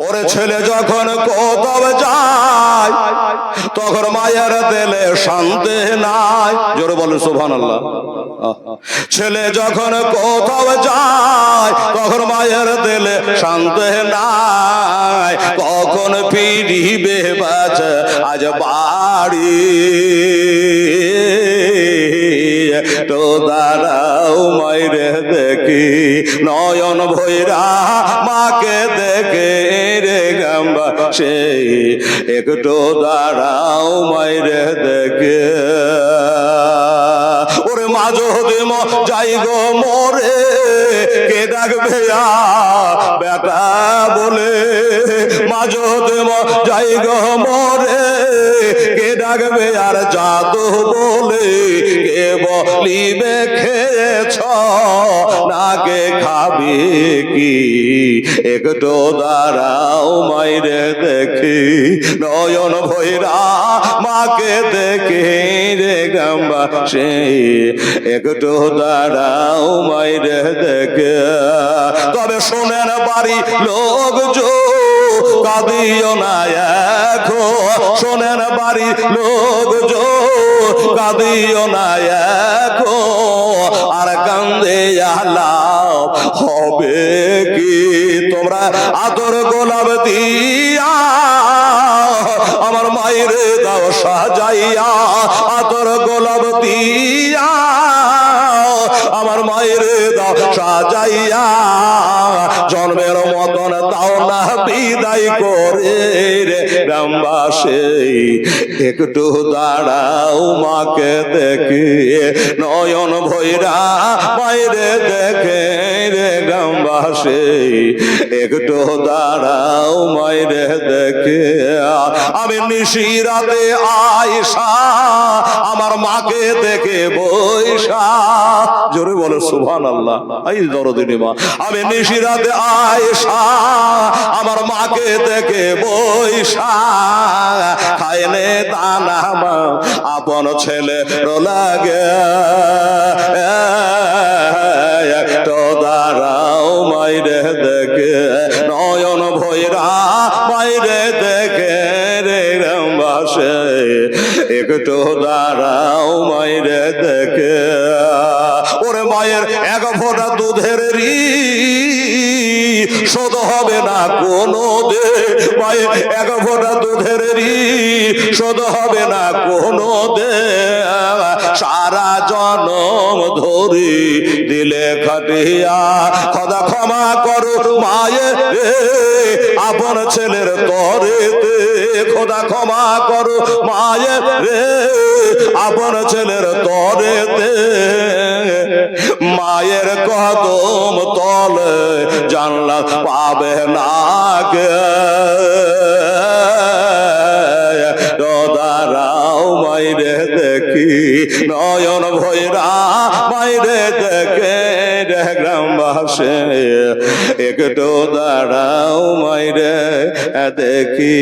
ওরে ছেলে যখন কোথাও যায় তখন মায়ের দিলে শান্তি নাই। জোরে বলে সুবহানাল্লাহ। ছেলে যখন কোথাও যায় তখন মায়ের দিলে শান্তি নাই। কখন ফিরিবে বাচ্চা আজ বাড়ি, তো দাঁড়াও মাইরে দেখি নয়ন ভৈরা মাকে দেখে রে গাম্বা সেই একটু দাঁড়াও মাইরে দেখে। ওরে মা যদি যাই গো মোরে কে ডাকবে বেটা বলে, মা যদি যাই গো মোরে কে ডাকবে আর জাদু বলে, কে বলিবে খেয়েছ নাকে খাবে কি, একটু দাঁড়াও মাইরে দেখি নয়ন ভৈরা মাকে দেখে রে গাম্বা সেই একটু দাঁড়াও মাইরে দেখে। তবে শোনেন বাড়ি লোক জো কাঁদিও না এখন, শোনেন বাড়ি লোক জো কাঁদিও না এখন, আর কান্দে আলাপ হবে কি। তোমরা আদর গোলাপ দিয়া আমার মায়ের দাও সাজাইয়া, আদর গোলাপ দিয়া আমার মায়ের দাও সাজাইয়া, জন্মের মতন দাও না বিদায় করে রে গ্রামবাসী, একটু দাঁড়াও মাকে দেখে নয়ন ভৈরা বাইরে দেখে রে গ্রামবাসী, একটু দাঁড়াও মাইরে দেখে। আমি নিশিরাতে আয়সা আমার মাকে দেখে বৈশা, জোরে বলে সুবহানাল্লাহ। এই দরদিনী মা, আমি নিশিরাতে আয়সা আমার মাকে দেখে বৈশা, খাইলে দানা মা আপন ছেলে লাগে, একটু দাঁড়াও মাইরে দেখে নয়ন ভৈরা মাইরে দেখে রে গ্রামবাসী, একটু দাঁড়াও মাইরে দেখে। ওরে মায়ের এক ফোঁটা দুধের ঋণ শোধ হবে না কোনো দে, মায়ের এক ফোঁটা দুধের ঋণ শোধ হবে না কোনো দে, সারা জনম ধরে দিলে খাটিয়া খোদা ক্ষমা করো মায়ের আপন ছেলের তরেতে, খোদা ক্ষমা করো মায়ের রে আপন ছেলের তরেতে, মায়ের কদম তলে জান্নাত পাবে না কে, দাঁড়াও মাইরে দেখি নয়ন ভৈরা মাইরে দেখে রে গ্রামবাসী, একটু দাঁড়াও মাইরে দেখি।